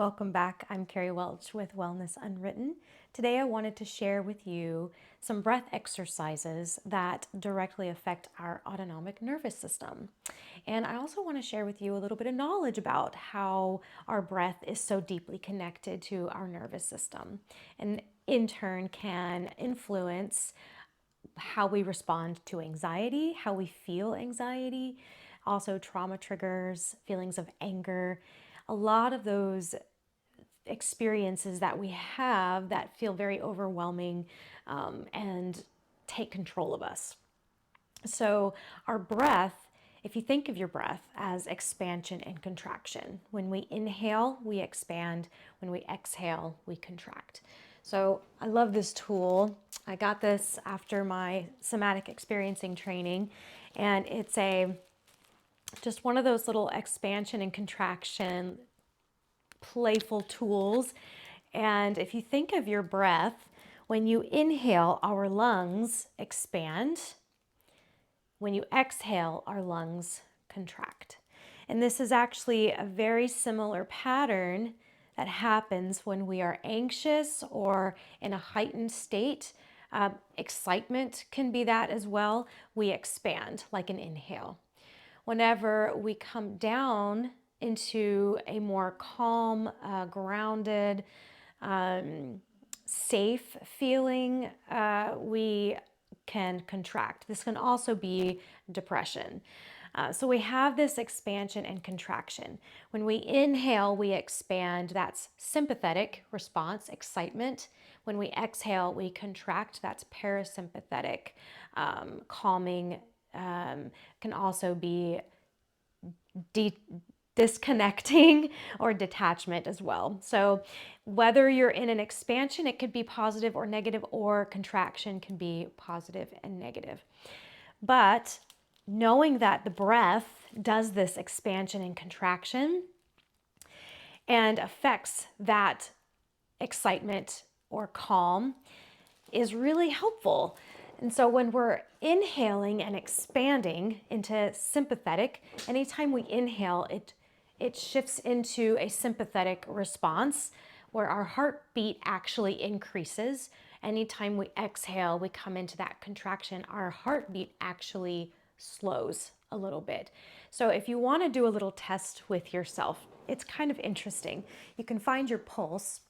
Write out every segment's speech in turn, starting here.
Welcome back. I'm Carrie Welch with Wellness Unwritten. Today I wanted to share with you some breath exercises that directly affect our autonomic nervous system. And I also want to share with you a little bit of knowledge about how our breath is so deeply connected to our nervous system and in turn can influence how we respond to anxiety, how we feel anxiety, also trauma triggers, feelings of anger. A lot of those experiences that we have that feel very overwhelming and take control of us. So, our breath, if you think of your breath as expansion and contraction, when we inhale, we expand. When we exhale, we contract. So, I love this tool. I got this after my somatic experiencing training, and it's just one of those little expansion and contraction playful tools. And if you think of your breath, when you inhale, our lungs expand. When you exhale, our lungs contract. And this is actually a very similar pattern that happens when we are anxious or in a heightened state. Excitement can be that as well. We expand like an inhale. Whenever we come down into a more calm, grounded, safe feeling, we can contract. This can also be depression. So we have this expansion and contraction. When we inhale, we expand. That's sympathetic response, excitement. When we exhale, we contract. That's parasympathetic, calming. Can also be disconnecting or detachment as well. So whether you're in an expansion, it could be positive or negative, or contraction can be positive and negative. But knowing that the breath does this expansion and contraction and affects that excitement or calm is really helpful. And so when we're inhaling and expanding into sympathetic, anytime we inhale, it shifts into a sympathetic response where our heartbeat actually increases. Anytime we exhale, we come into that contraction, our heartbeat actually slows a little bit. So if you want to do a little test with yourself, it's kind of interesting. You can find your pulse,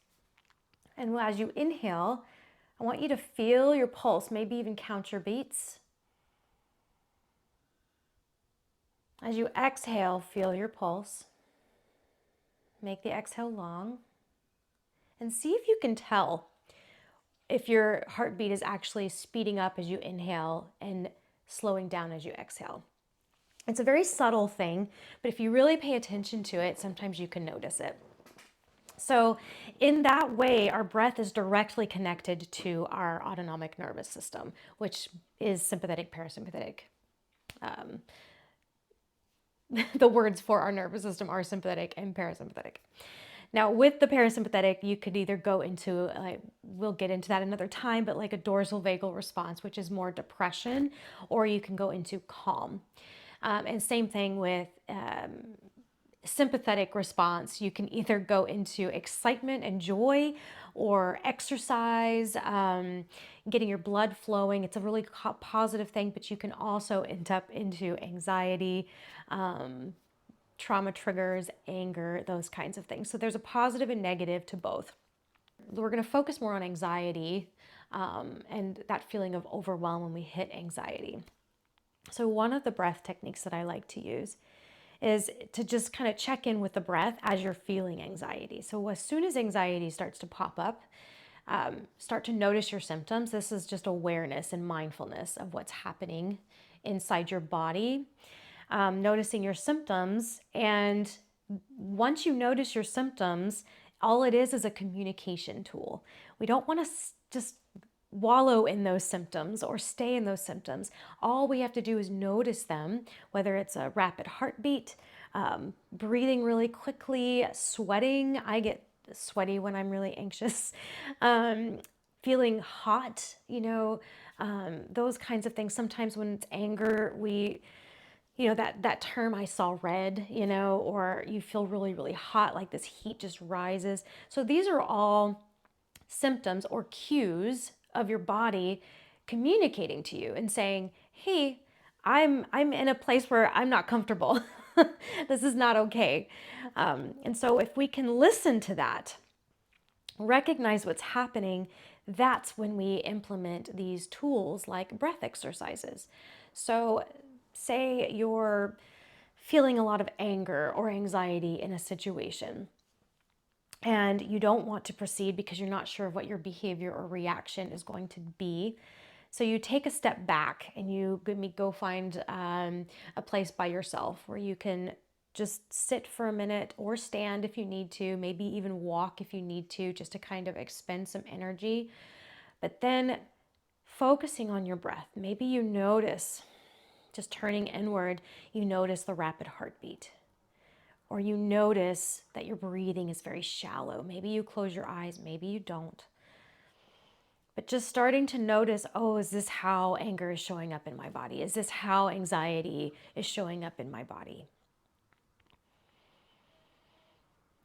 and as you inhale, I want you to feel your pulse, maybe even count your beats. As you exhale, feel your pulse. Make the exhale long. And see if you can tell if your heartbeat is actually speeding up as you inhale and slowing down as you exhale. It's a very subtle thing, but if you really pay attention to it, sometimes you can notice it. So in that way, our breath is directly connected to our autonomic nervous system, which is sympathetic, parasympathetic. The words for our nervous system are sympathetic and parasympathetic. Now, with the parasympathetic, you could either go into, we'll get into that another time, but like a dorsal vagal response, which is more depression, or you can go into calm. And same thing with sympathetic response. You can either go into excitement and joy or exercise, getting your blood flowing. It's a really positive thing, but you can also end up into anxiety, trauma triggers, anger, those kinds of things. So there's a positive and negative to both. We're going to focus more on anxiety and that feeling of overwhelm when we hit anxiety. So one of the breath techniques that I like to use is to just kind of check in with the breath as you're feeling anxiety. So as soon as anxiety starts to pop up, start to notice your symptoms. This is just awareness and mindfulness of what's happening inside your body. Noticing your symptoms, and once you notice your symptoms, all it is a communication tool. We don't want to just wallow in those symptoms or stay in those symptoms. All we have to do is notice them, whether it's a rapid heartbeat, breathing really quickly, sweating. I get sweaty when I'm really anxious, feeling hot, those kinds of things. Sometimes when it's anger, we that term, I saw red, or you feel really, really hot, like this heat just rises. So these are all symptoms or cues of your body communicating to you and saying, hey, I'm in a place where I'm not comfortable. This is not okay. And so if we can listen to that, recognize what's happening, that's when we implement these tools like breath exercises. So say you're feeling a lot of anger or anxiety in a situation, and you don't want to proceed because you're not sure of what your behavior or reaction is going to be. So you take a step back and you go find a place by yourself where you can just sit for a minute or stand if you need to, maybe even walk if you need to, just to kind of expend some energy. But then focusing on your breath, maybe you notice, just turning inward, you notice the rapid heartbeat. Or you notice that your breathing is very shallow. Maybe you close your eyes, maybe you don't. But just starting to notice, oh, is this how anger is showing up in my body? Is this how anxiety is showing up in my body?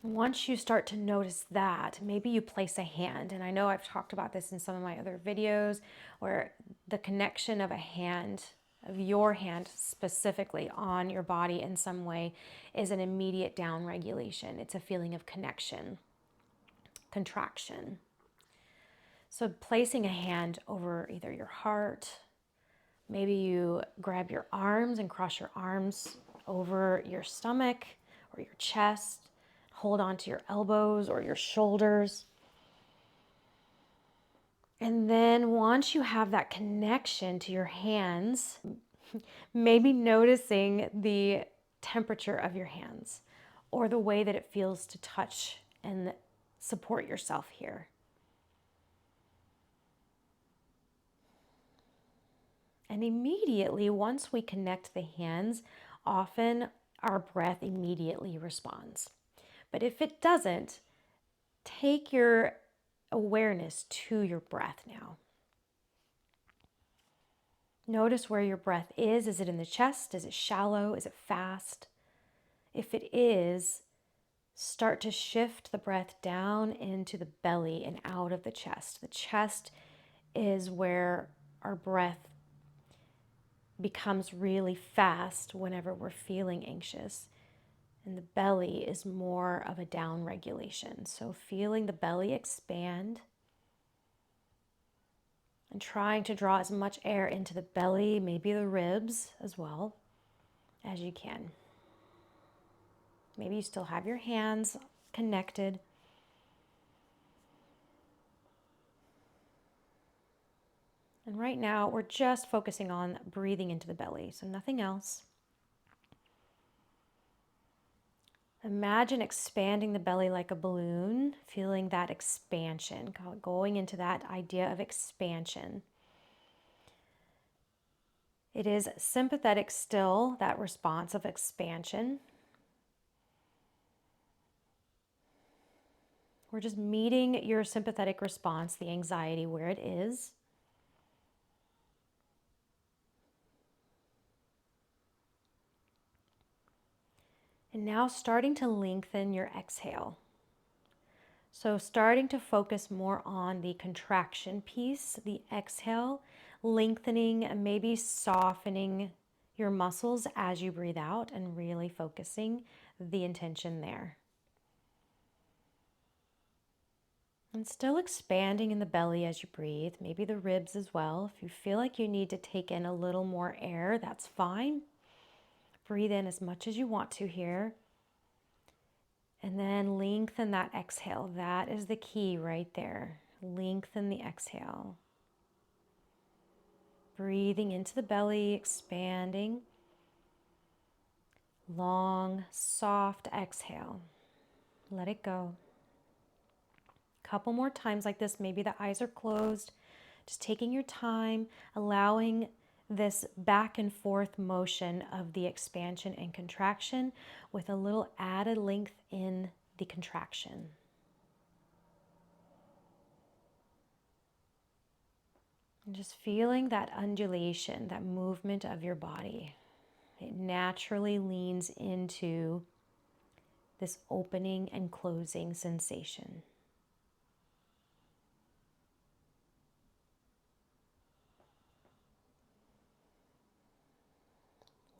Once you start to notice that, maybe you place a hand. And I know I've talked about this in some of my other videos, where the connection of a hand, of your hand specifically on your body in some way, is an immediate down regulation. It's a feeling of connection, contraction. So placing a hand over either your heart, maybe you grab your arms and cross your arms over your stomach or your chest, hold on to your elbows or your shoulders. And then once you have that connection to your hands, maybe noticing the temperature of your hands or the way that it feels to touch and support yourself here. And immediately, once we connect the hands, often our breath immediately responds. But if it doesn't, take your awareness to your breath now. Notice where your breath is. Is it in the chest? Is it shallow? Is it fast? If it is, start to shift the breath down into the belly and out of the chest. The chest is where our breath becomes really fast whenever we're feeling anxious. And the belly is more of a down regulation. So feeling the belly expand and trying to draw as much air into the belly, maybe the ribs as well, as you can. Maybe you still have your hands connected. And right now, we're just focusing on breathing into the belly, so nothing else. Imagine expanding the belly like a balloon, feeling that expansion, going into that idea of expansion. It is sympathetic still, that response of expansion. We're just meeting your sympathetic response, the anxiety, where it is. And now starting to lengthen your exhale. So starting to focus more on the contraction piece, the exhale, lengthening and maybe softening your muscles as you breathe out and really focusing the intention there. And still expanding in the belly as you breathe, maybe the ribs as well. If you feel like you need to take in a little more air, that's fine. Breathe in as much as you want to here. And then lengthen that exhale. That is the key right there. Lengthen the exhale. Breathing into the belly, expanding. Long, soft exhale. Let it go. Couple more times like this. Maybe the eyes are closed. Just taking your time, allowing this back and forth motion of the expansion and contraction with a little added length in the contraction. And just feeling that undulation, that movement of your body. It naturally leans into this opening and closing sensation.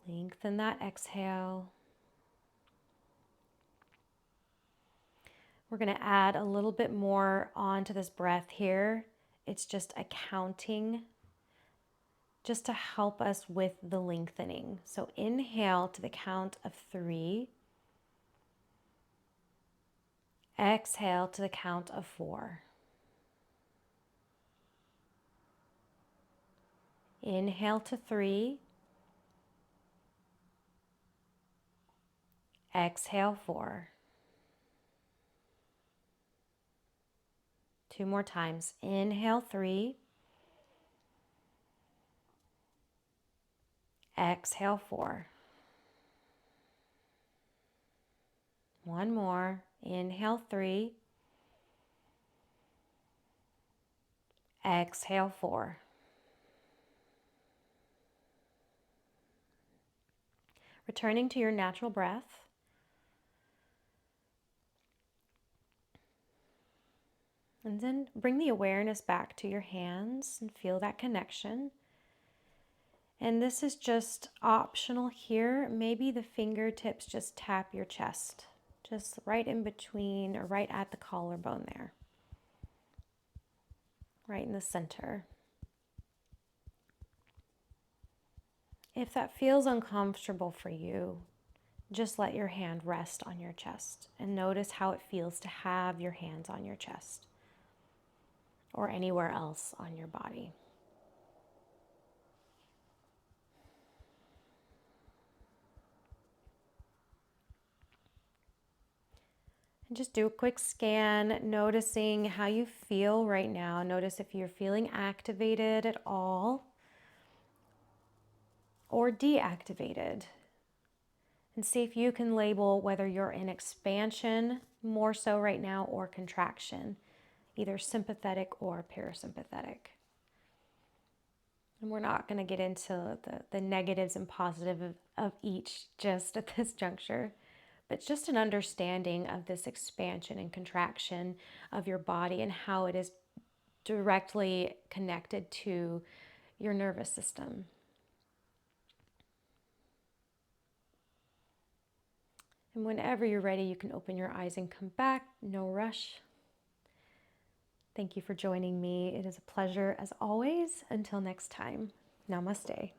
Lengthen that exhale. We're going to add a little bit more onto this breath here. It's just a counting, just to help us with the lengthening. So inhale to the count of 3. Exhale to the count of 4. Inhale to 3. Exhale 4. 2 more times. Inhale 3. Exhale 4. 1 more. Inhale 3. Exhale 4. Returning to your natural breath. And then bring the awareness back to your hands and feel that connection. And this is just optional here. Maybe the fingertips just tap your chest, just right in between or right at the collarbone there, right in the center. If that feels uncomfortable for you, just let your hand rest on your chest and notice how it feels to have your hands on your chest or anywhere else on your body. And just do a quick scan, noticing how you feel right now. Notice if you're feeling activated at all or deactivated. And see if you can label whether you're in expansion more so right now or contraction, either sympathetic or parasympathetic. And we're not going to get into the negatives and positives of each just at this juncture, but just an understanding of this expansion and contraction of your body and how it is directly connected to your nervous system. And whenever you're ready, you can open your eyes and come back. No rush. Thank you for joining me. It is a pleasure as always. Until next time, namaste.